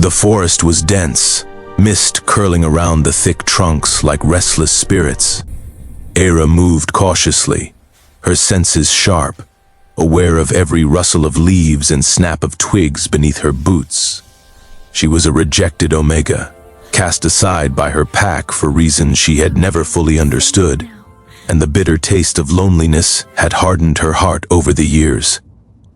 The forest was dense, mist curling around the thick trunks like restless spirits. Era moved cautiously, her senses sharp, aware of every rustle of leaves and snap of twigs beneath her boots. She was a rejected Omega, cast aside by her pack for reasons she had never fully understood, and the bitter taste of loneliness had hardened her heart over the years.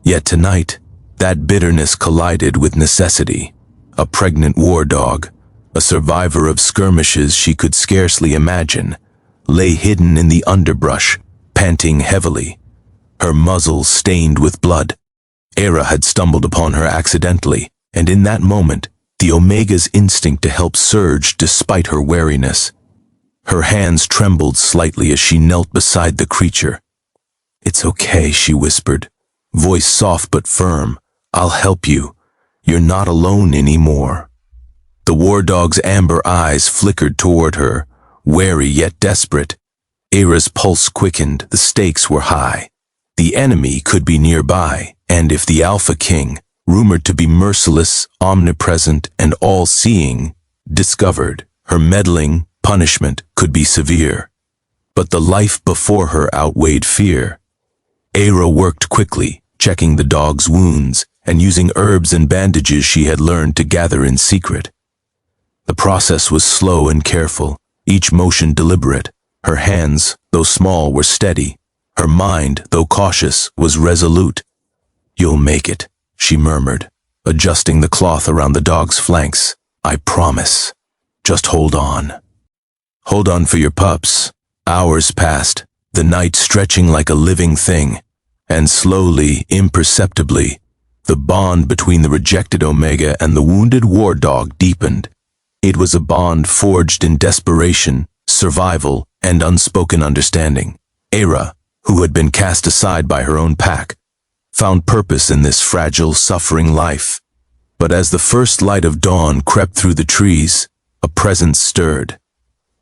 Yet tonight, that bitterness collided with necessity. A pregnant war dog, a survivor of skirmishes she could scarcely imagine, lay hidden in the underbrush, panting heavily, her muzzle stained with blood. Era had stumbled upon her accidentally, and in that moment, the Omega's instinct to help surged despite her wariness. Her hands trembled slightly as she knelt beside the creature. "It's okay," she whispered, voice soft but firm. "I'll help you. You're not alone anymore." The war dog's amber eyes flickered toward her, wary yet desperate. Era's pulse quickened, the stakes were high. The enemy could be nearby, and if the Alpha King, rumored to be merciless, omnipresent, and all-seeing, discovered, her meddling punishment could be severe. But the life before her outweighed fear. Era worked quickly, checking the dog's wounds and using herbs and bandages she had learned to gather in secret. The process was slow and careful, each motion deliberate. Her hands, though small, were steady. Her mind, though cautious, was resolute. "You'll make it," she murmured, adjusting the cloth around the dog's flanks. "I promise. Just hold on." Hold on for your pups. Hours passed, the night stretching like a living thing, and slowly, imperceptibly, the bond between the rejected Omega and the wounded war dog deepened. It was a bond forged in desperation, survival, and unspoken understanding. Era, who had been cast aside by her own pack, found purpose in this fragile, suffering life. But as the first light of dawn crept through the trees, a presence stirred.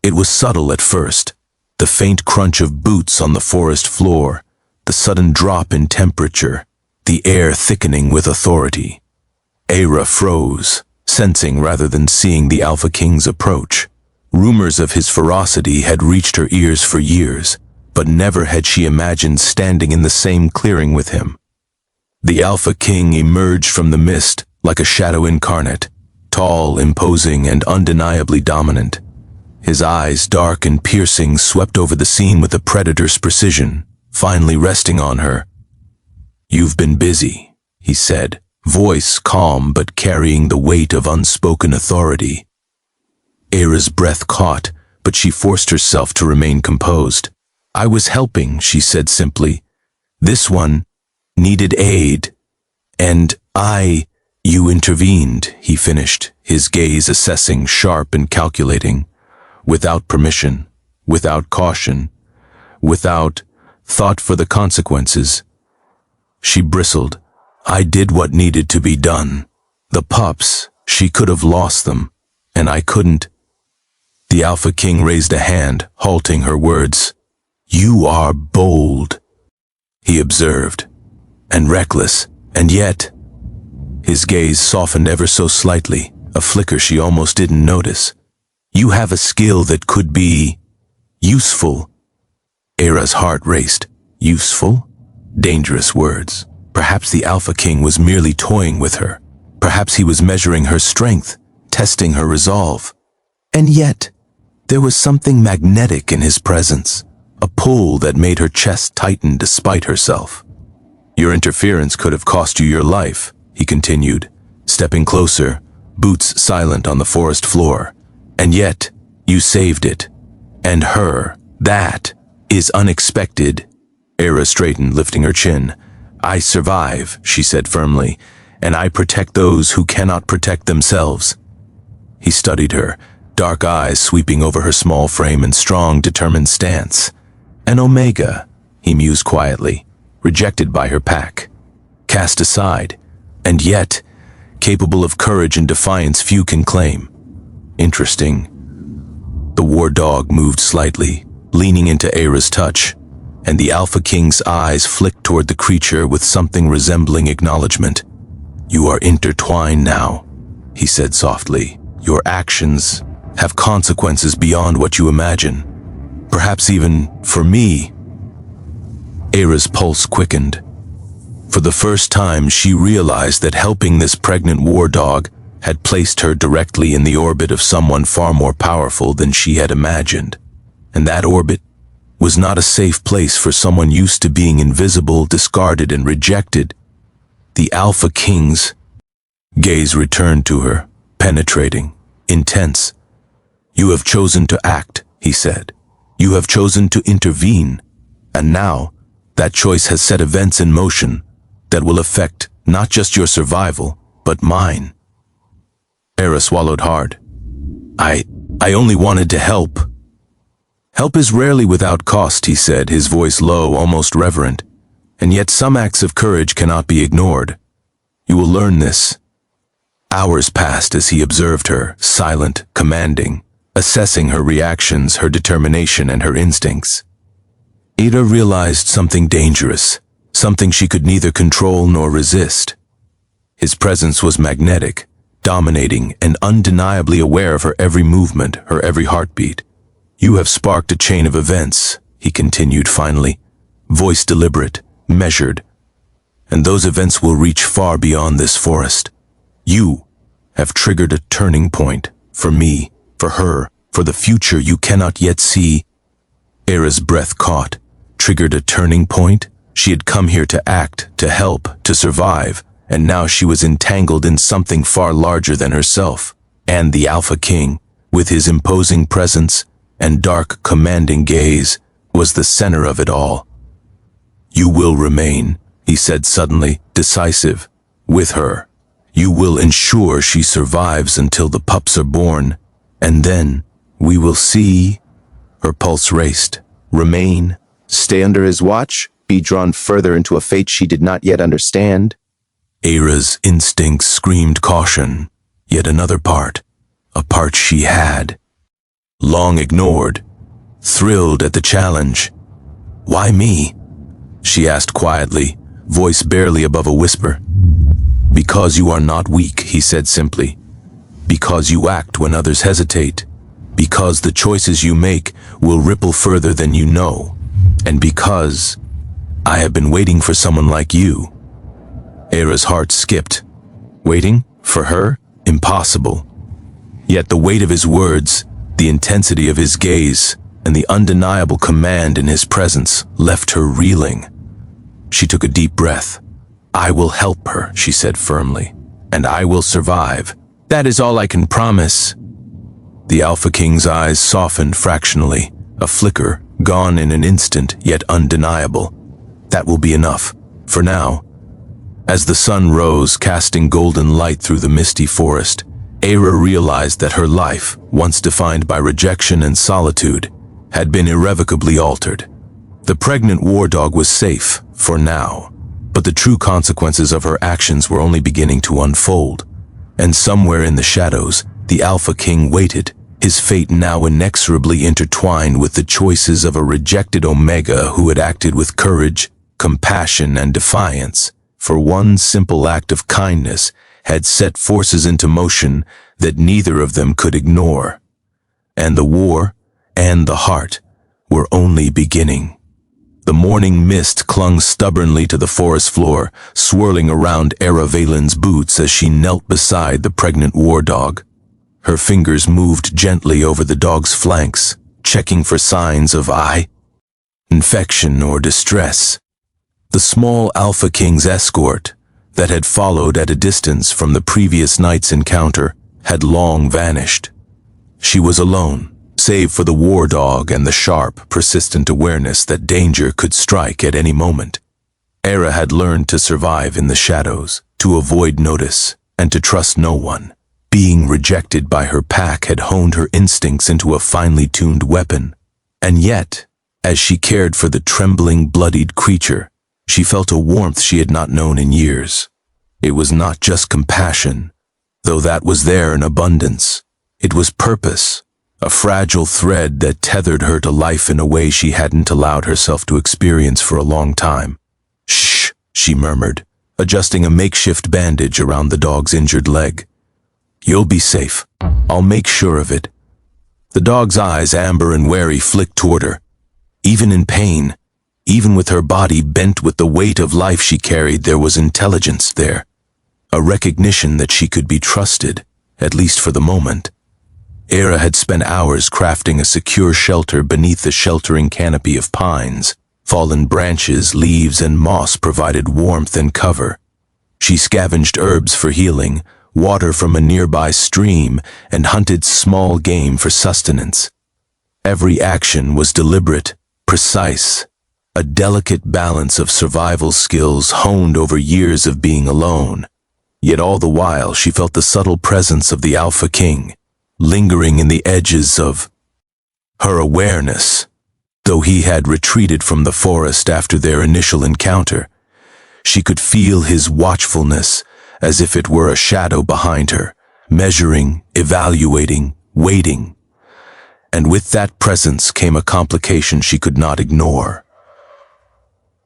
It was subtle at first, the faint crunch of boots on the forest floor, the sudden drop in temperature, the air thickening with authority. Era froze, sensing rather than seeing the Alpha King's approach. Rumors of his ferocity had reached her ears for years, but never had she imagined standing in the same clearing with him. The Alpha King emerged from the mist like a shadow incarnate, tall, imposing, and undeniably dominant. His eyes, dark and piercing, swept over the scene with a predator's precision, finally resting on her. "You've been busy," he said, voice calm but carrying the weight of unspoken authority. Era's breath caught, but she forced herself to remain composed. "I was helping," she said simply. "This one needed aid. And you intervened," he finished, his gaze assessing, sharp and calculating. "Without permission, without caution, without thought for the consequences." She bristled. "I did what needed to be done. The pups, she could have lost them, and I couldn't." The Alpha King raised a hand, halting her words. "You are bold," he observed, "and reckless, and yet—" His gaze softened ever so slightly, a flicker she almost didn't notice. "You have a skill that could be useful." Era's heart raced. Useful? Dangerous words. Perhaps the Alpha King was merely toying with her. Perhaps he was measuring her strength, testing her resolve. And yet, there was something magnetic in his presence, a pull that made her chest tighten despite herself. "Your interference could have cost you your life," he continued, stepping closer, boots silent on the forest floor. "And yet, you saved it. And her. That is unexpected." Era straightened, lifting her chin. "I survive," she said firmly, "and I protect those who cannot protect themselves." He studied her, dark eyes sweeping over her small frame and strong, determined stance. An Omega, he mused quietly, rejected by her pack, cast aside, and yet capable of courage and defiance few can claim. Interesting. The war dog moved slightly, leaning into Era's touch, and the Alpha King's eyes flicked toward the creature with something resembling acknowledgement. "You are intertwined now." he said softly. Your actions have consequences beyond what you imagine. Perhaps even for me. Era's pulse quickened. For the first time, she realized that helping this pregnant war dog had placed her directly in the orbit of someone far more powerful than she had imagined. And that orbit was not a safe place for someone used to being invisible, discarded, and rejected. The Alpha King's gaze returned to her, penetrating, intense. You have chosen to act, he said. You have chosen to intervene. And now, that choice has set events in motion that will affect not just your survival, but mine. Era swallowed hard. I only wanted to help. Help is rarely without cost, he said, his voice low, almost reverent. And yet some acts of courage cannot be ignored. You will learn this. Hours passed as he observed her, silent, commanding, assessing her reactions, her determination, and her instincts. Era realized something dangerous, something she could neither control nor resist. His presence was magnetic, dominating, and undeniably aware of her every movement, her every heartbeat. You have sparked a chain of events, he continued finally, voice deliberate, measured. And those events will reach far beyond this forest. You have triggered a turning point, for me, for her, for the future you cannot yet see. Era's breath caught. Triggered a turning point? She had come here to act, to help, to survive, and now she was entangled in something far larger than herself. And the Alpha King, with his imposing presence and dark, commanding gaze, was the center of it all. You will remain, he said suddenly, decisive, with her. You will ensure she survives until the pups are born, and then we will see. Her pulse raced. Remain, stay under his watch, be drawn further into a fate she did not yet understand. Era's instincts screamed caution, yet another part, a part she had. Long ignored, thrilled at the challenge. Why me? She asked quietly, voice barely above a whisper. Because you are not weak, he said simply. Because you act when others hesitate. Because the choices you make will ripple further than you know. And because I have been waiting for someone like you. Era's heart skipped. Waiting? For her? Impossible. Yet the weight of his words, the intensity of his gaze, and the undeniable command in his presence left her reeling. She took a deep breath. I will help her, she said firmly, and I will survive. That is all I can promise. The Alpha King's eyes softened fractionally, a flicker, gone in an instant, yet undeniable. That will be enough, for now. As the sun rose, casting golden light through the misty forest, Era realized that her life, once defined by rejection and solitude, had been irrevocably altered. The pregnant war dog was safe, for now, but the true consequences of her actions were only beginning to unfold. And somewhere in the shadows, the Alpha King waited, his fate now inexorably intertwined with the choices of a rejected Omega who had acted with courage, compassion, and defiance. For one simple act of kindness had set forces into motion that neither of them could ignore. And the war and the heart were only beginning. The morning mist clung stubbornly to the forest floor, swirling around Era Valen's boots as she knelt beside the pregnant war dog. Her fingers moved gently over the dog's flanks, checking for signs of infection or distress. The small Alpha King's escort, that had followed at a distance from the previous night's encounter, had long vanished. She was alone, save for the war dog and the sharp, persistent awareness that danger could strike at any moment. Era had learned to survive in the shadows, to avoid notice, and to trust no one. Being rejected by her pack had honed her instincts into a finely tuned weapon. And yet, as she cared for the trembling, bloodied creature, she felt a warmth she had not known in years. It was not just compassion, though that was there in abundance. It was purpose, a fragile thread that tethered her to life in a way she hadn't allowed herself to experience for a long time. Shh, she murmured, adjusting a makeshift bandage around the dog's injured leg. You'll be safe. I'll make sure of it. The dog's eyes, amber and wary, flicked toward her. Even in pain, even with her body bent with the weight of life she carried, there was intelligence there. A recognition that she could be trusted, at least for the moment. Era had spent hours crafting a secure shelter beneath the sheltering canopy of pines. Fallen branches, leaves, and moss provided warmth and cover. She scavenged herbs for healing, water from a nearby stream, and hunted small game for sustenance. Every action was deliberate, precise, a delicate balance of survival skills honed over years of being alone. Yet all the while she felt the subtle presence of the Alpha King, lingering in the edges of her awareness. Though he had retreated from the forest after their initial encounter, she could feel his watchfulness as if it were a shadow behind her, measuring, evaluating, waiting. And with that presence came a complication she could not ignore.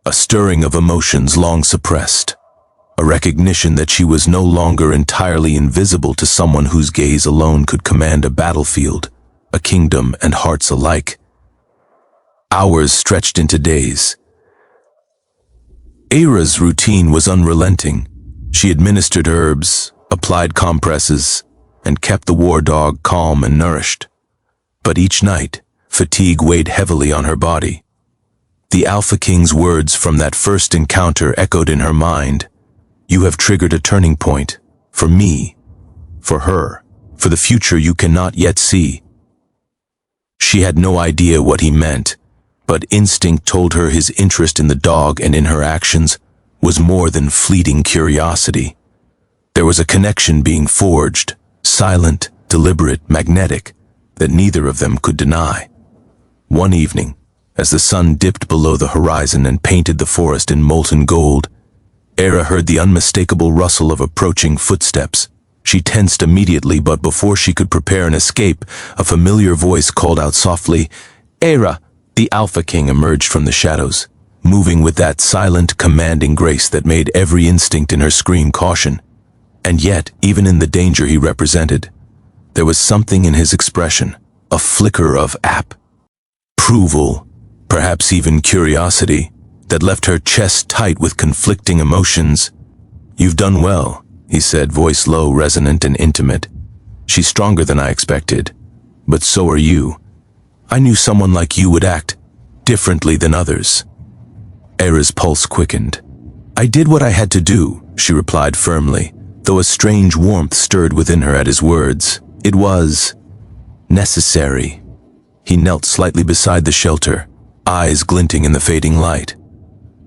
A stirring of emotions long suppressed, a recognition that she was no longer entirely invisible to someone whose gaze alone could command a battlefield, a kingdom, and hearts alike. Hours stretched into days. Era's routine was unrelenting. She administered herbs, applied compresses, and kept the war dog calm and nourished. But each night, fatigue weighed heavily on her body. The Alpha King's words from that first encounter echoed in her mind. You have triggered a turning point. For me, for her, for the future you cannot yet see. She had no idea what he meant, but instinct told her his interest in the dog and in her actions was more than fleeting curiosity. There was a connection being forged, silent, deliberate, magnetic, that neither of them could deny. One evening, as the sun dipped below the horizon and painted the forest in molten gold, Era heard the unmistakable rustle of approaching footsteps. She tensed immediately, but before she could prepare an escape, a familiar voice called out softly, "Era!" The Alpha King emerged from the shadows, moving with that silent, commanding grace that made every instinct in her scream caution. And yet, even in the danger he represented, there was something in his expression, a flicker of approval, perhaps even curiosity, that left her chest tight with conflicting emotions. "You've done well," he said, voice low, resonant, and intimate. "She's stronger than I expected, but so are you. I knew someone like you would act differently than others." Era's pulse quickened. "I did what I had to do," she replied firmly, though a strange warmth stirred within her at his words. "It was necessary." He knelt slightly beside the shelter, eyes glinting in the fading light.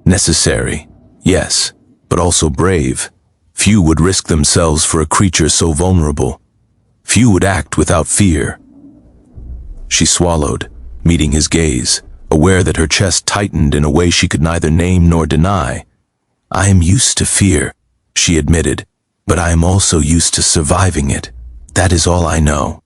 Necessary, yes, but also brave. Few would risk themselves for a creature so vulnerable. Few would act without fear. She swallowed, meeting his gaze, aware that her chest tightened in a way she could neither name nor deny. "I am used to fear," she admitted, "but I am also used to surviving it. That is all I know."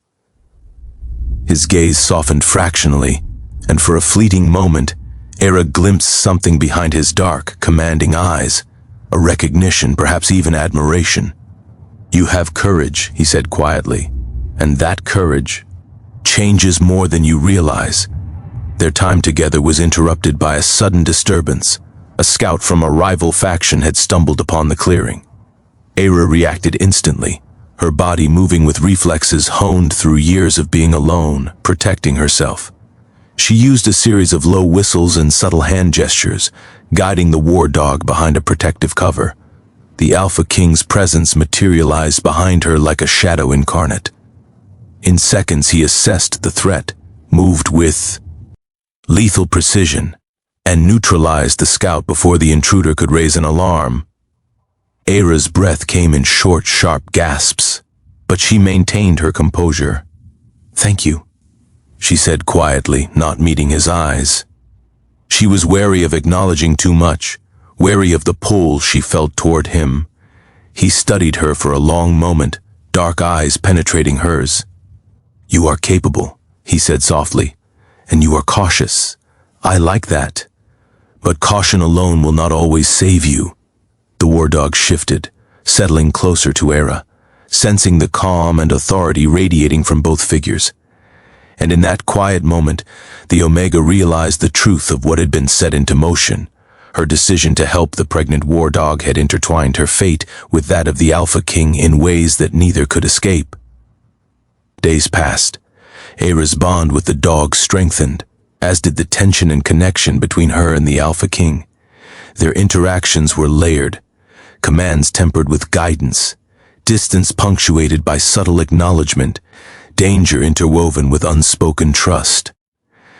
His gaze softened fractionally, and for a fleeting moment, Era glimpsed something behind his dark, commanding eyes, a recognition, perhaps even admiration. "You have courage," he said quietly, "and that courage changes more than you realize." Their time together was interrupted by a sudden disturbance. A scout from a rival faction had stumbled upon the clearing. Era reacted instantly, her body moving with reflexes honed through years of being alone, protecting herself. She used a series of low whistles and subtle hand gestures, guiding the war dog behind a protective cover. The Alpha King's presence materialized behind her like a shadow incarnate. In seconds he assessed the threat, moved with lethal precision, and neutralized the scout before the intruder could raise an alarm. Era's breath came in short, sharp gasps, but she maintained her composure. "Thank you," she said quietly, not meeting his eyes. She was wary of acknowledging too much, wary of the pull she felt toward him. He studied her for a long moment, dark eyes penetrating hers. "You are capable," he said softly, "and you are cautious. I like that. But caution alone will not always save you." The war dog shifted, settling closer to Era, sensing the calm and authority radiating from both figures. And in that quiet moment, the Omega realized the truth of what had been set into motion. Her decision to help the pregnant war dog had intertwined her fate with that of the Alpha King in ways that neither could escape. Days passed. Era's bond with the dog strengthened, as did the tension and connection between her and the Alpha King. Their interactions were layered, commands tempered with guidance, distance punctuated by subtle acknowledgement, danger interwoven with unspoken trust.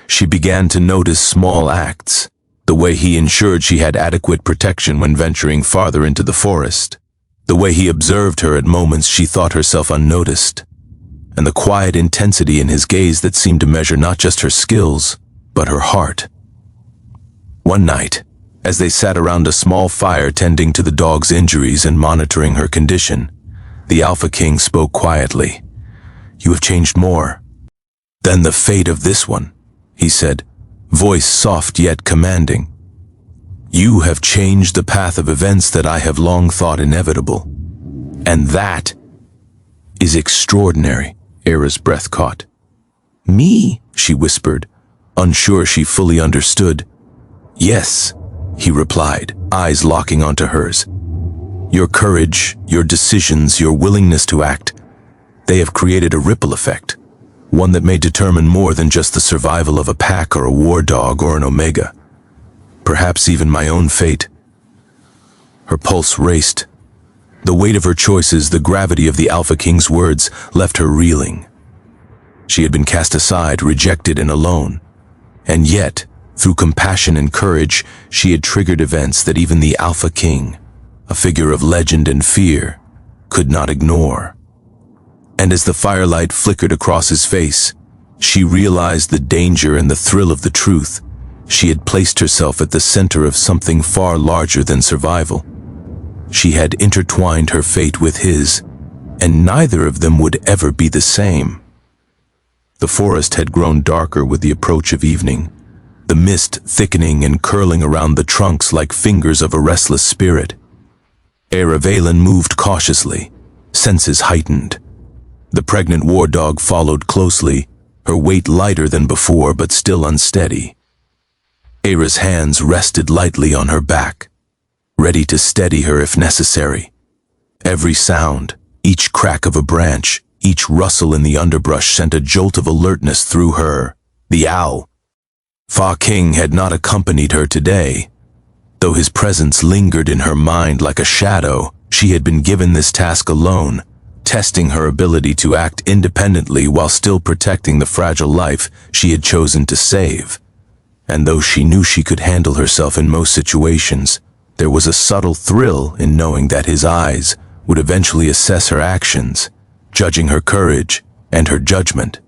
She began to notice small acts, the way he ensured she had adequate protection when venturing farther into the forest, the way he observed her at moments she thought herself unnoticed, and the quiet intensity in his gaze that seemed to measure not just her skills, but her heart. One night, as they sat around a small fire tending to the dog's injuries and monitoring her condition, the Alpha King spoke quietly. "You have changed more than the fate of this one," he said, voice soft yet commanding. "You have changed the path of events that I have long thought inevitable. And that is extraordinary." Era's breath caught. "Me?" she whispered, unsure she fully understood. "Yes," he replied, eyes locking onto hers. "Your courage, your decisions, your willingness to act, they have created a ripple effect, one that may determine more than just the survival of a pack or a war dog or an Omega. Perhaps even my own fate." Her pulse raced. The weight of her choices, the gravity of the Alpha King's words, left her reeling. She had been cast aside, rejected and alone. And yet, through compassion and courage, she had triggered events that even the Alpha King, a figure of legend and fear, could not ignore. And as the firelight flickered across his face, she realized the danger and the thrill of the truth. She had placed herself at the center of something far larger than survival. She had intertwined her fate with his, and neither of them would ever be the same. The forest had grown darker with the approach of evening, the mist thickening and curling around the trunks like fingers of a restless spirit. Era Valen moved cautiously, senses heightened. The pregnant war dog followed closely, her weight lighter than before but still unsteady. Era's hands rested lightly on her back, ready to steady her if necessary. Every sound, each crack of a branch, each rustle in the underbrush sent a jolt of alertness through her. The Alpha King had not accompanied her today. Though his presence lingered in her mind like a shadow, she had been given this task alone, testing her ability to act independently while still protecting the fragile life she had chosen to save. And though she knew she could handle herself in most situations, there was a subtle thrill in knowing that his eyes would eventually assess her actions, judging her courage and her judgment.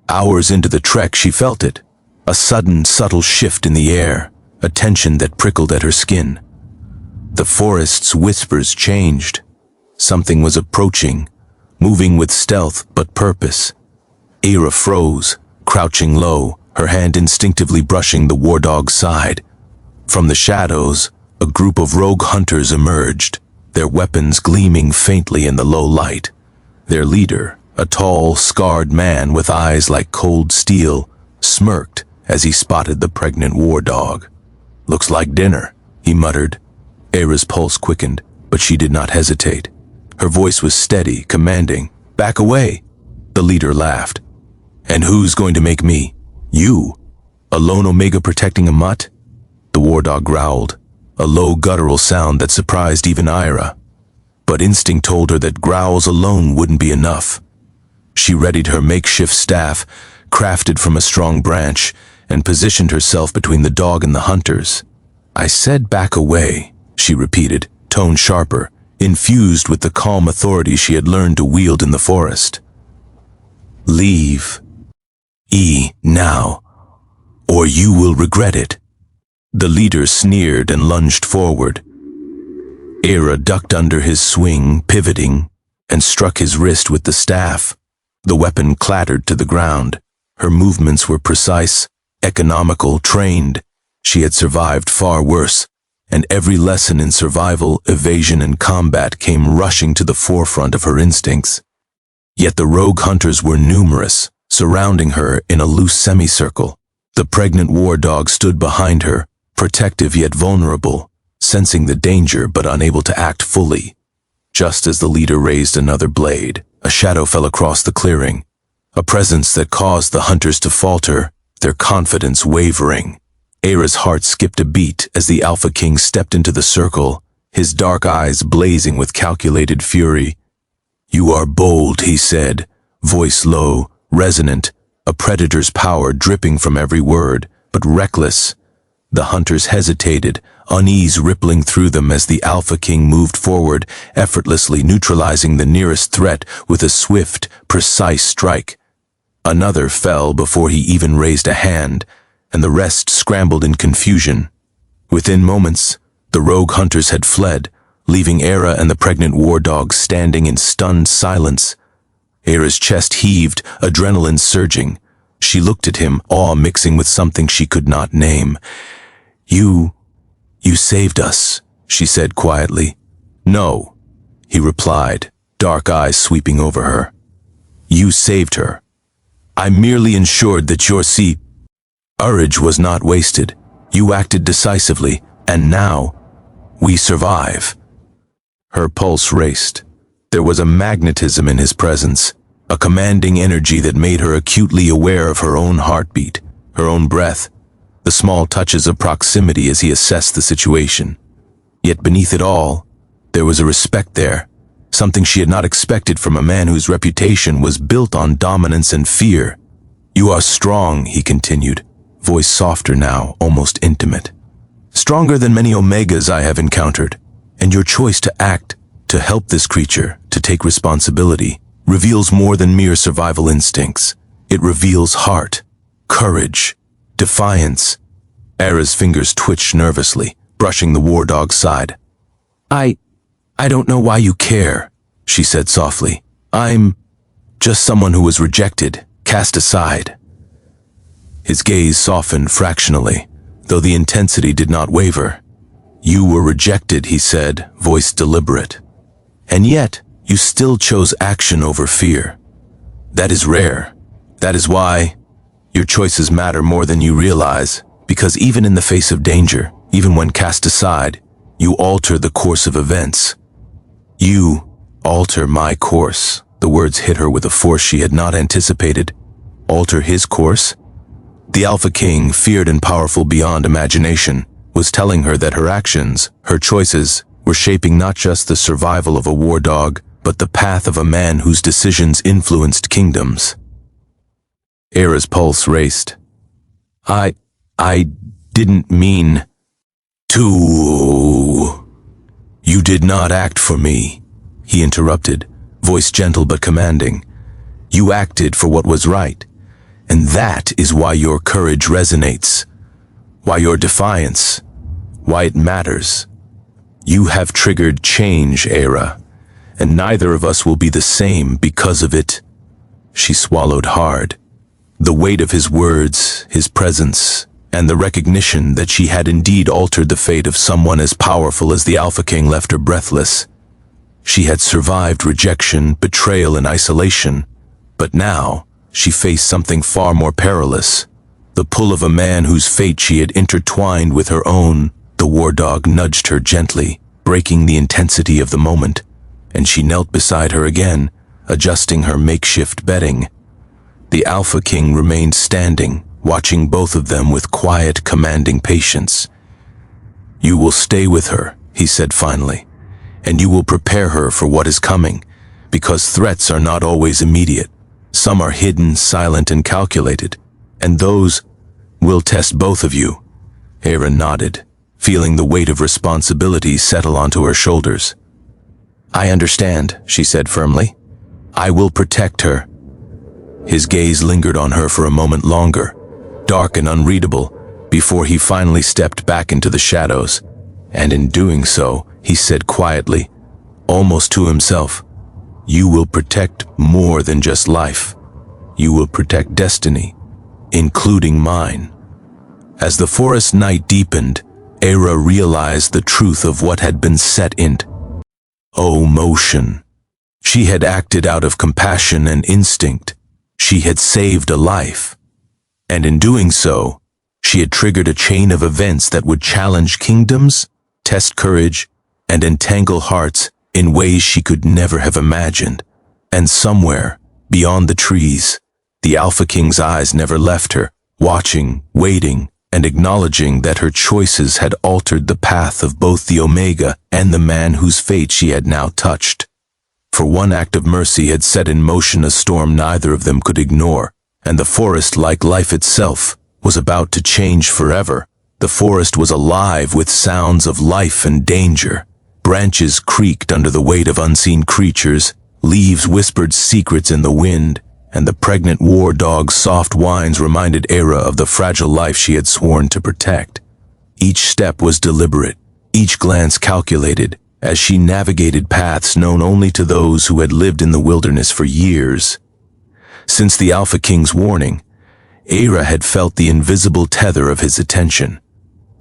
Hours into the trek, she felt it, a sudden, subtle shift in the air, a tension that prickled at her skin. The forest's whispers changed. Something was approaching, moving with stealth but purpose. Era froze, crouching low, her hand instinctively brushing the war dog's side. From the shadows, a group of rogue hunters emerged, their weapons gleaming faintly in the low light. Their leader, a tall, scarred man with eyes like cold steel, smirked as he spotted the pregnant war dog. "Looks like dinner," he muttered. Era's pulse quickened, but she did not hesitate. Her voice was steady, commanding. "Back away." The leader laughed. "And who's going to make me? You? A lone Omega protecting a mutt?" The war dog growled, a low guttural sound that surprised even Ira. But instinct told her that growls alone wouldn't be enough. She readied her makeshift staff, crafted from a strong branch, and positioned herself between the dog and the hunters. "I said back away," she repeated, tone sharper, infused with the calm authority she had learned to wield in the forest. "Leave. Now, or you will regret it." The leader sneered and lunged forward. Era ducked under his swing, pivoting, and struck his wrist with the staff. The weapon clattered to the ground. Her movements were precise, economical, trained. She had survived far worse, and every lesson in survival, evasion, and combat came rushing to the forefront of her instincts. Yet the rogue hunters were numerous, surrounding her in a loose semicircle. The pregnant war dog stood behind her, protective yet vulnerable, sensing the danger but unable to act fully. Just as the leader raised another blade, a shadow fell across the clearing, a presence that caused the hunters to falter, their confidence wavering. Era's heart skipped a beat as the Alpha King stepped into the circle, his dark eyes blazing with calculated fury. "You are bold," he said, voice low, resonant, a predator's power dripping from every word, but reckless. The hunters hesitated, unease rippling through them as the Alpha King moved forward, effortlessly neutralizing the nearest threat with a swift, precise strike. Another fell before he even raised a hand, and the rest scrambled in confusion. Within moments, the rogue hunters had fled, leaving Era and the pregnant war dog standing in stunned silence. Era's chest heaved, adrenaline surging. She looked at him, awe mixing with something she could not name. You saved us," she said quietly. "No," he replied, dark eyes sweeping over her. "You saved her. I merely ensured that your courage was not wasted. You acted decisively, and now we survive." Her pulse raced. There was a magnetism in his presence, a commanding energy that made her acutely aware of her own heartbeat, her own breath, the small touches of proximity as he assessed the situation. Yet beneath it all, there was a respect there, something she had not expected from a man whose reputation was built on dominance and fear. "You are strong," he continued, voice softer now, almost intimate. "Stronger than many Omegas I have encountered, and your choice to act, to help this creature, to take responsibility, reveals more than mere survival instincts. It reveals heart, courage, defiance." Era's fingers twitched nervously, brushing the war dog's side. I don't know why you care," she said softly. "I'm just someone who was rejected, cast aside." His gaze softened fractionally, though the intensity did not waver. "You were rejected," he said, voice deliberate. "And yet, you still chose action over fear. That is rare. That is why your choices matter more than you realize, because even in the face of danger, even when cast aside, you alter the course of events. You alter my course." The words hit her with a force she had not anticipated. Alter his course? The Alpha King, feared and powerful beyond imagination, was telling her that her actions, her choices, were shaping not just the survival of a war dog, but the path of a man whose decisions influenced kingdoms. Era's pulse raced. I didn't mean to. You did not act for me," he interrupted, voice gentle but commanding. "You acted for what was right, and that is why your courage resonates, why your defiance, why it matters. You have triggered change, Era, and neither of us will be the same because of it." She swallowed hard. The weight of his words, his presence, and the recognition that she had indeed altered the fate of someone as powerful as the Alpha King left her breathless. She had survived rejection, betrayal, and isolation, but now she faced something far more perilous, the pull of a man whose fate she had intertwined with her own. The war dog nudged her gently, breaking the intensity of the moment, and she knelt beside her again, adjusting her makeshift bedding. The Alpha King remained standing, watching both of them with quiet, commanding patience. "You will stay with her," he said finally, "and you will prepare her for what is coming, because threats are not always immediate. Some are hidden, silent, and calculated, and those will test both of you." Era nodded, feeling the weight of responsibility settle onto her shoulders. "I understand," she said firmly. "I will protect her." His gaze lingered on her for a moment longer, dark and unreadable, before he finally stepped back into the shadows, and in doing so, he said quietly, almost to himself, "You will protect more than just life. You will protect destiny, including mine." As the forest night deepened, Era realized the truth of what had been set in motion. She had acted out of compassion and instinct. She had saved a life. And in doing so, she had triggered a chain of events that would challenge kingdoms, test courage, and entangle hearts in ways she could never have imagined. And somewhere, beyond the trees, the Alpha King's eyes never left her, watching, waiting, and acknowledging that her choices had altered the path of both the Omega and the man whose fate she had now touched. For one act of mercy had set in motion a storm neither of them could ignore, and the forest, like life itself, was about to change forever. The forest was alive with sounds of life and danger. Branches creaked under the weight of unseen creatures, leaves whispered secrets in the wind, and the pregnant war dog's soft whines reminded Era of the fragile life she had sworn to protect. Each step was deliberate, each glance calculated, as she navigated paths known only to those who had lived in the wilderness for years. Since the Alpha King's warning, Era had felt the invisible tether of his attention.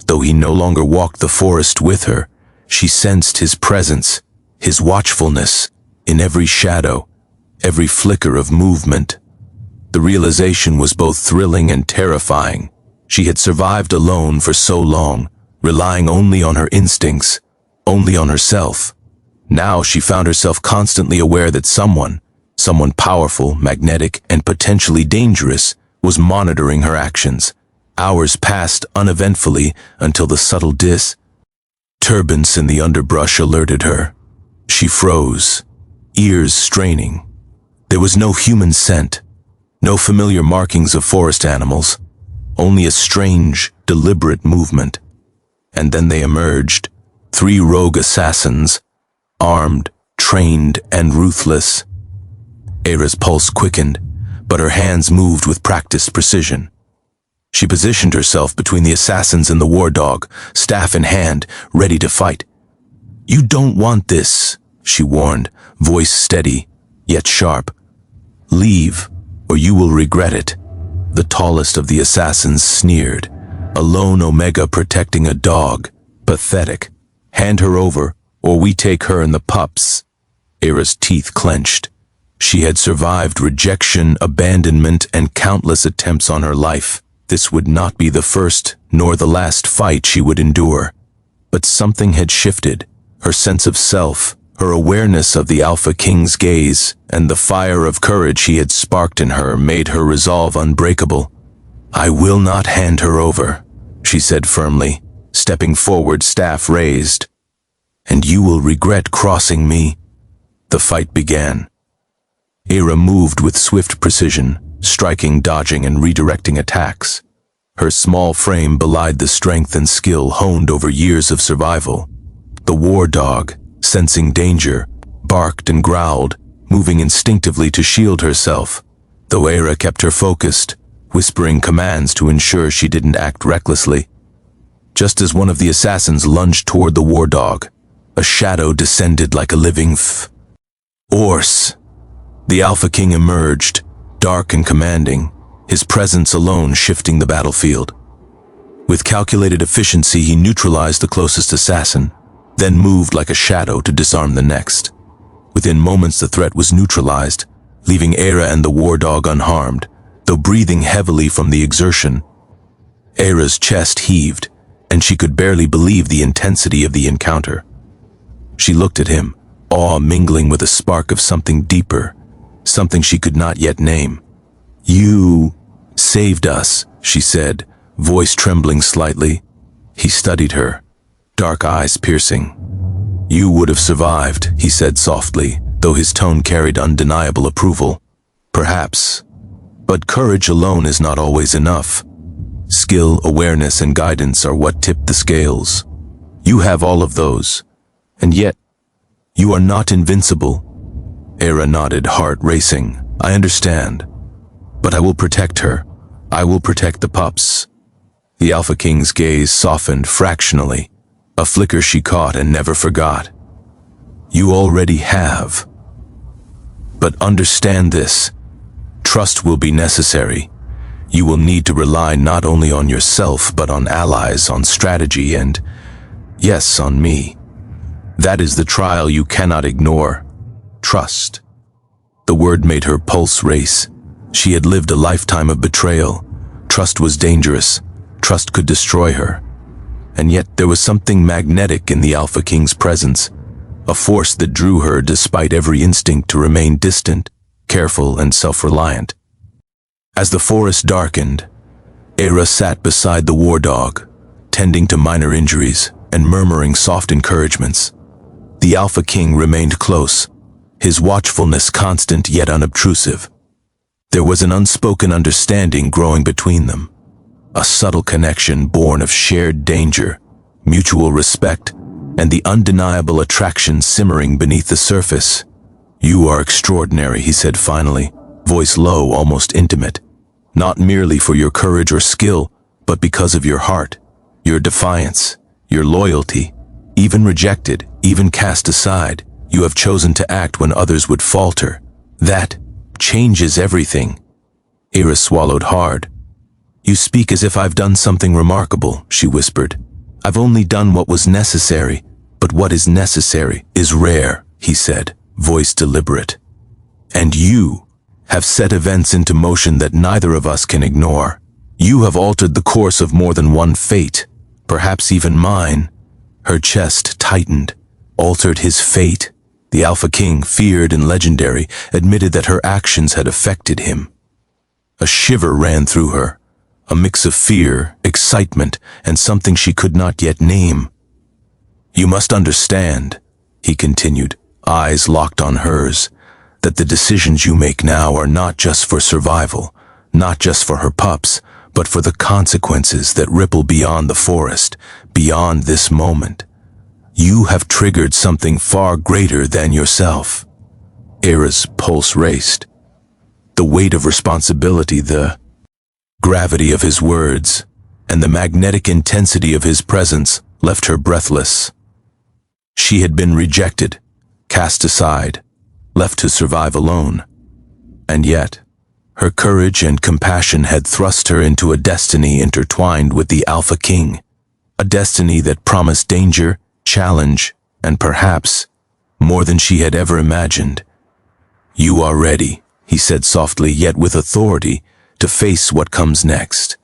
Though he no longer walked the forest with her, she sensed his presence, his watchfulness, in every shadow, every flicker of movement. The realization was both thrilling and terrifying. She had survived alone for so long, relying only on her instincts, only on herself. Now she found herself constantly aware that someone powerful, magnetic, and potentially dangerous, was monitoring her actions. Hours passed uneventfully until the subtle disturbance in the underbrush alerted her. She froze, ears straining. There was no human scent, no familiar markings of forest animals, only a strange, deliberate movement. And then they emerged, 3 rogue assassins, armed, trained, and ruthless. Era's pulse quickened, but her hands moved with practiced precision. She positioned herself between the assassins and the war dog, staff in hand, ready to fight. "You don't want this," she warned, voice steady, yet sharp. "Leave, or you will regret it." The tallest of the assassins sneered, a lone Omega protecting a dog. Pathetic. "Hand her over, or we take her and the pups." Era's teeth clenched. She had survived rejection, abandonment, and countless attempts on her life. This would not be the first, nor the last fight she would endure. But something had shifted. Her sense of self, her awareness of the Alpha King's gaze, and the fire of courage he had sparked in her made her resolve unbreakable. "I will not hand her over," she said firmly, stepping forward, staff raised. "And you will regret crossing me." The fight began. Era moved with swift precision, striking, dodging, and redirecting attacks. Her small frame belied the strength and skill honed over years of survival. The war dog, sensing danger, barked and growled, moving instinctively to shield herself, though Era kept her focused, whispering commands to ensure she didn't act recklessly. Just as one of the assassins lunged toward the war dog, a shadow descended like a living force. The Alpha King emerged, dark and commanding, his presence alone shifting the battlefield. With calculated efficiency, he neutralized the closest assassin, then moved like a shadow to disarm the next. Within moments, the threat was neutralized, leaving Era and the war dog unharmed, though breathing heavily from the exertion. Era's chest heaved, and she could barely believe the intensity of the encounter. She looked at him, awe mingling with a spark of something deeper, something she could not yet name. "You saved us," she said, voice trembling slightly. He studied her, dark eyes piercing. "You would have survived," he said softly, though his tone carried undeniable approval. "Perhaps. But courage alone is not always enough. Skill, awareness, and guidance are what tip the scales. You have all of those, and yet you are not invincible." Era nodded, heart racing. "I understand. But I will protect her. I will protect the pups." The Alpha King's gaze softened fractionally, a flicker she caught and never forgot. "You already have. But understand this. Trust will be necessary. You will need to rely not only on yourself, but on allies, on strategy, and, yes, on me. That is the trial you cannot ignore. Trust. The word made her pulse race. She had lived a lifetime of betrayal. Trust was dangerous. Trust could destroy her. And yet there was something magnetic in the Alpha King's presence, a force that drew her despite every instinct to remain distant, careful, and self-reliant. As the forest darkened, Era sat beside the war dog, tending to minor injuries and murmuring soft encouragements. The Alpha King remained close, his watchfulness constant yet unobtrusive. There was an unspoken understanding growing between them, a subtle connection born of shared danger, mutual respect, and the undeniable attraction simmering beneath the surface. "You are extraordinary," he said finally, voice low, almost intimate. "Not merely for your courage or skill, but because of your heart, your defiance, your loyalty. Even rejected, even cast aside, you have chosen to act when others would falter. That changes everything." Era swallowed hard. "You speak as if I've done something remarkable," she whispered. "I've only done what was necessary, but what is necessary is rare," he said, voice deliberate. "And you have set events into motion that neither of us can ignore. You have altered the course of more than one fate, perhaps even mine." Her chest tightened. Altered his fate? The Alpha King, feared and legendary, admitted that her actions had affected him. A shiver ran through her, a mix of fear, excitement, and something she could not yet name. "You must understand," he continued, eyes locked on hers, "that the decisions you make now are not just for survival, not just for her pups, but for the consequences that ripple beyond the forest, beyond this moment. You have triggered something far greater than yourself." Era's pulse raced. The weight of responsibility, the gravity of his words, and the magnetic intensity of his presence left her breathless. She had been rejected, cast aside, left to survive alone. And yet, her courage and compassion had thrust her into a destiny intertwined with the Alpha King, a destiny that promised danger, challenge, and perhaps more than she had ever imagined. "You are ready," he said softly, yet with authority, "to face what comes next.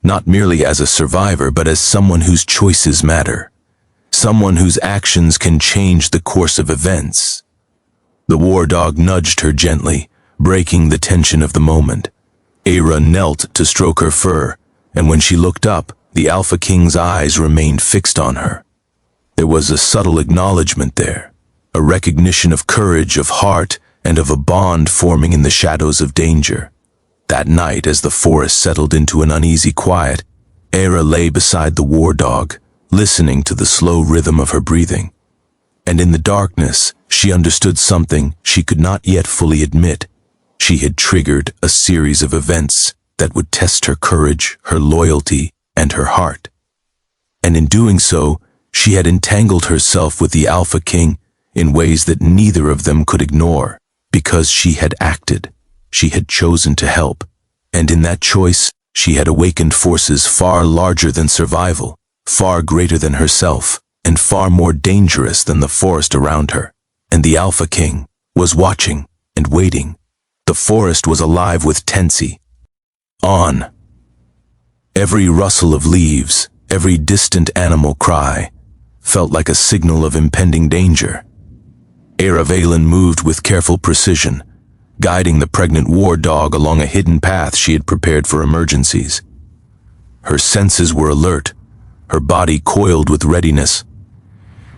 Not merely as a survivor, but as someone whose choices matter. Someone whose actions can change the course of events." The war dog nudged her gently, breaking the tension of the moment. Era knelt to stroke her fur, and when she looked up, the Alpha King's eyes remained fixed on her. There was a subtle acknowledgement there, a recognition of courage, of heart, and of a bond forming in the shadows of danger. That night, as the forest settled into an uneasy quiet, Era lay beside the war dog, listening to the slow rhythm of her breathing. And in the darkness, she understood something she could not yet fully admit. She had triggered a series of events that would test her courage, her loyalty, and her heart. And in doing so, she had entangled herself with the Alpha King in ways that neither of them could ignore. Because she had acted, she had chosen to help, and in that choice, she had awakened forces far larger than survival, far greater than herself, and far more dangerous than the forest around her. And the Alpha King was watching and waiting. The forest was alive with tensi. On. Every rustle of leaves, every distant animal cry, felt like a signal of impending danger. Era Valen moved with careful precision, guiding the pregnant war dog along a hidden path she had prepared for emergencies. Her senses were alert, her body coiled with readiness.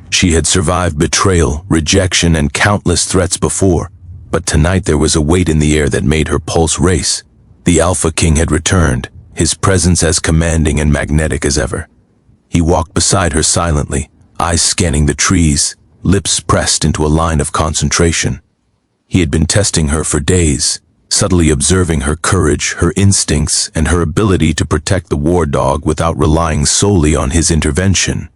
She had survived betrayal, rejection, and countless threats before, but tonight there was a weight in the air that made her pulse race. The Alpha King had returned, his presence as commanding and magnetic as ever. He walked beside her silently, eyes scanning the trees, lips pressed into a line of concentration. He had been testing her for days, subtly observing her courage, her instincts, and her ability to protect the war dog without relying solely on his intervention.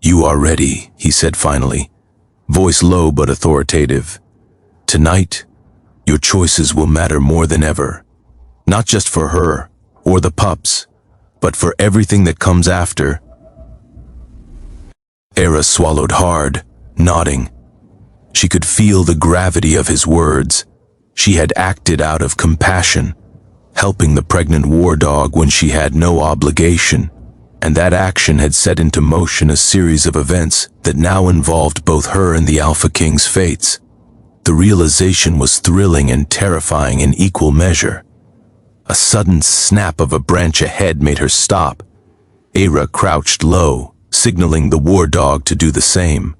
"You are ready," he said finally, voice low but authoritative. "Tonight, your choices will matter more than ever. Not just for her, or the pups, but for everything that comes after. Era swallowed hard, nodding. She could feel the gravity of his words. She had acted out of compassion, helping the pregnant war dog when she had no obligation, and that action had set into motion a series of events that now involved both her and the Alpha King's fates. The realization was thrilling and terrifying in equal measure. A sudden snap of a branch ahead made her stop. Era crouched low, signaling the war dog to do the same.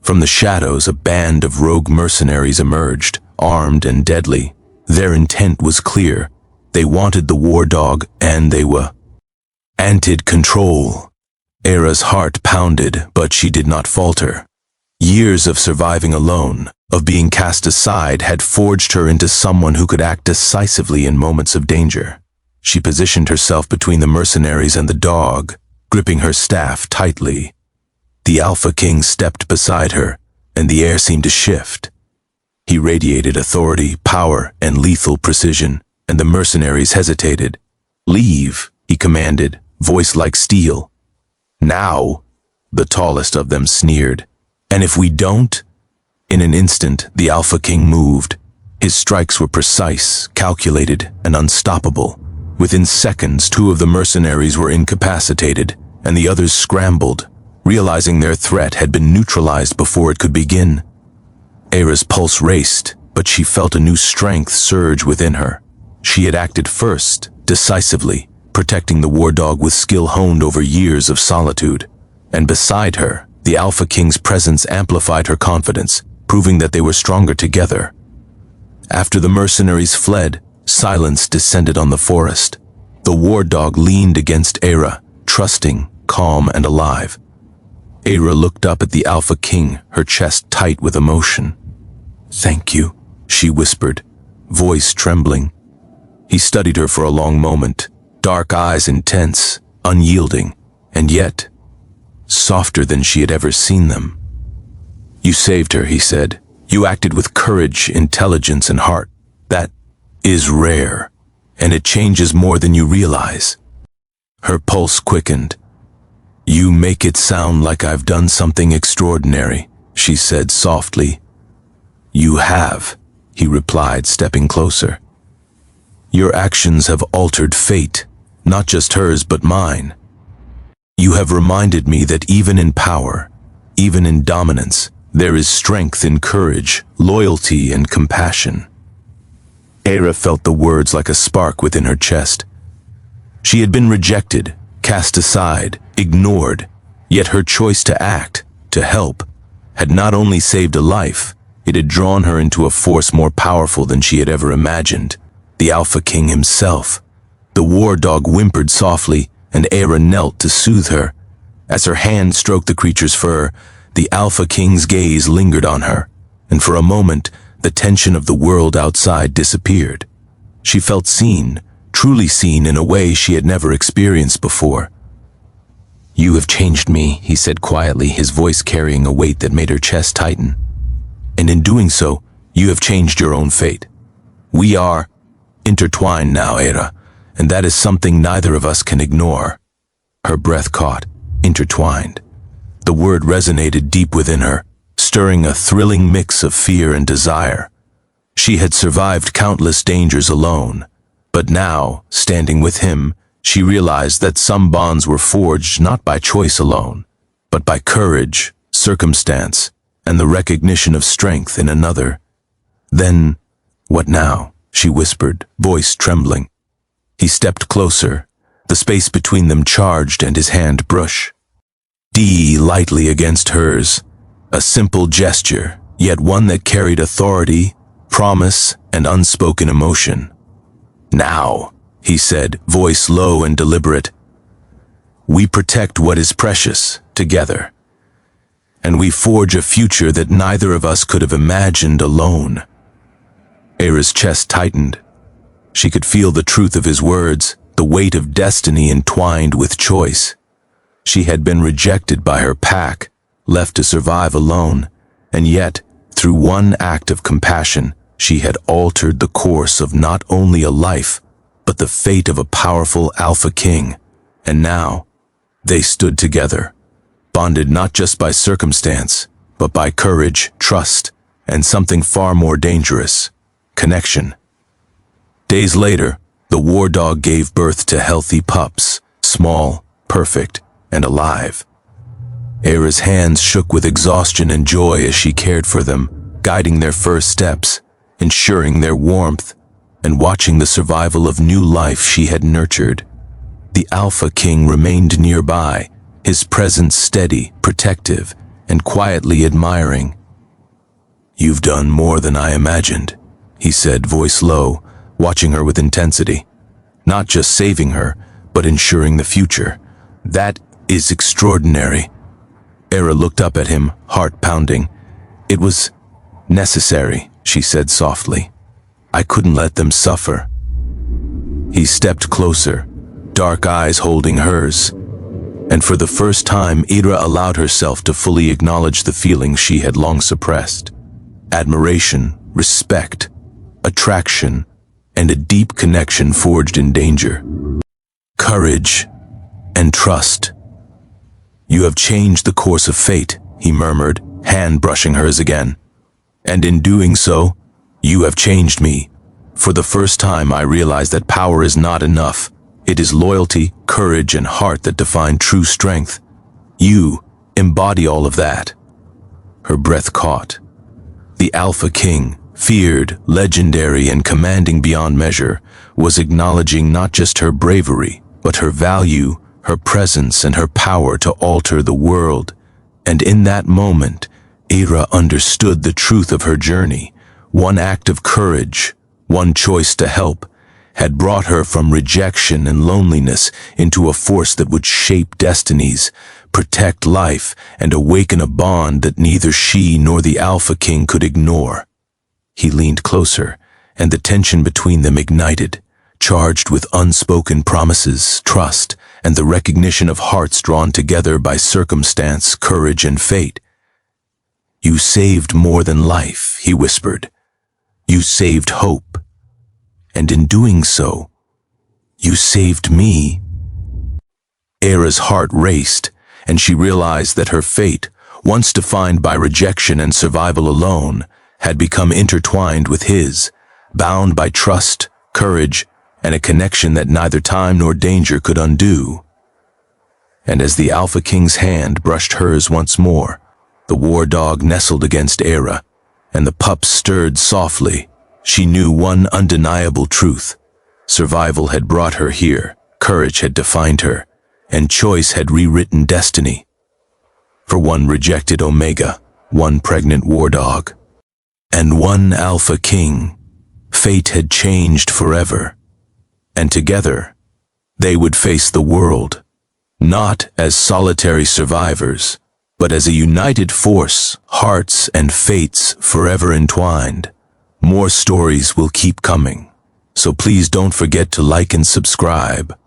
From the shadows, a band of rogue mercenaries emerged, armed and deadly. Their intent was clear. They wanted the war dog, and they wanted control. Era's heart pounded, but she did not falter. Years of surviving alone, of being cast aside, had forged her into someone who could act decisively in moments of danger. She positioned herself between the mercenaries and the dog, gripping her staff tightly. The Alpha King stepped beside her, and the air seemed to shift. He radiated authority, power, and lethal precision, and the mercenaries hesitated. "Leave," he commanded, voice like steel. "Now," the tallest of them sneered. "And if we don't?" In an instant, the Alpha King moved. His strikes were precise, calculated, and unstoppable. Within seconds, 2 of the mercenaries were incapacitated, and the others scrambled, realizing their threat had been neutralized before it could begin. Era's pulse raced, but she felt a new strength surge within her. She had acted first, decisively, protecting the war dog with skill honed over years of solitude. And beside her, the Alpha King's presence amplified her confidence, proving that they were stronger together. After the mercenaries fled, silence descended on the forest. The war dog leaned against Era, trusting, calm, and alive. Era looked up at the Alpha King, her chest tight with emotion. "Thank you," she whispered, voice trembling. He studied her for a long moment, dark eyes intense, unyielding, and yet softer than she had ever seen them. "You saved her," he said. "You acted with courage, intelligence, and heart. That is rare, and it changes more than you realize." Her pulse quickened. "You make it sound like I've done something extraordinary," she said softly. "You have," he replied, stepping closer. "Your actions have altered fate, not just hers but mine. You have reminded me that even in power, even in dominance, there is strength in courage, loyalty, and compassion." Era felt the words like a spark within her chest. She had been rejected, cast aside, ignored, yet her choice to act, to help, had not only saved a life, it had drawn her into a force more powerful than she had ever imagined. The Alpha King himself. The war dog whimpered softly, and Era knelt to soothe her. As her hand stroked the creature's fur, the Alpha King's gaze lingered on her, and for a moment, the tension of the world outside disappeared. She felt seen, truly seen in a way she had never experienced before. "You have changed me," he said quietly, his voice carrying a weight that made her chest tighten. "And in doing so, you have changed your own fate. We are intertwined now, Era, and that is something neither of us can ignore." Her breath caught, intertwined. The word resonated deep within her, stirring a thrilling mix of fear and desire. She had survived countless dangers alone, but now, standing with him, she realized that some bonds were forged not by choice alone, but by courage, circumstance, and the recognition of strength in another. "Then, what now?" she whispered, voice trembling. He stepped closer, the space between them charged and his hand brushed lightly against hers. A simple gesture, yet one that carried authority, promise, and unspoken emotion. "Now," he said, voice low and deliberate, "we protect what is precious, together. And we forge a future that neither of us could have imagined alone." Era's chest tightened. She could feel the truth of his words, the weight of destiny entwined with choice. She had been rejected by her pack, left to survive alone, and yet, through one act of compassion, she had altered the course of not only a life, but the fate of a powerful alpha king. And now, they stood together, bonded not just by circumstance, but by courage, trust, and something far more dangerous, connection. Days later, the war dog gave birth to healthy pups, small, perfect, and alive. Era's hands shook with exhaustion and joy as she cared for them, guiding their first steps, ensuring their warmth, and watching the survival of new life she had nurtured. The Alpha King remained nearby, his presence steady, protective, and quietly admiring. "You've done more than I imagined," he said, voice low, watching her with intensity. "Not just saving her, but ensuring the future. That is extraordinary." Era looked up at him, heart pounding. "It was necessary," she said softly. "I couldn't let them suffer." He stepped closer, dark eyes holding hers, and for the first time Era allowed herself to fully acknowledge the feelings she had long suppressed. Admiration, respect, attraction, and a deep connection forged in danger. Courage and trust. "You have changed the course of fate," he murmured, hand brushing hers again. "And in doing so, you have changed me. For the first time I realized that power is not enough. It is loyalty, courage, and heart that define true strength. You embody all of that." Her breath caught. The Alpha King, feared, legendary, and commanding beyond measure, was acknowledging not just her bravery, but her value, her presence, and her power to alter the world. And in that moment, Era understood the truth of her journey. One act of courage, one choice to help, had brought her from rejection and loneliness into a force that would shape destinies, protect life, and awaken a bond that neither she nor the Alpha King could ignore. He leaned closer, and the tension between them ignited, charged with unspoken promises, trust, and the recognition of hearts drawn together by circumstance, courage, and fate. "You saved more than life," he whispered. "You saved hope. And in doing so, you saved me." Era's heart raced, and she realized that her fate, once defined by rejection and survival alone, had become intertwined with his, bound by trust, courage, and a connection that neither time nor danger could undo. And as the Alpha King's hand brushed hers once more, the war dog nestled against Era, and the pups stirred softly, she knew one undeniable truth. Survival had brought her here, courage had defined her, and choice had rewritten destiny. For one rejected Omega, one pregnant war dog, and one Alpha King, fate had changed forever. And together, they would face the world, not as solitary survivors, but as a united force, hearts and fates forever entwined. More stories will keep coming, so please don't forget to like and subscribe.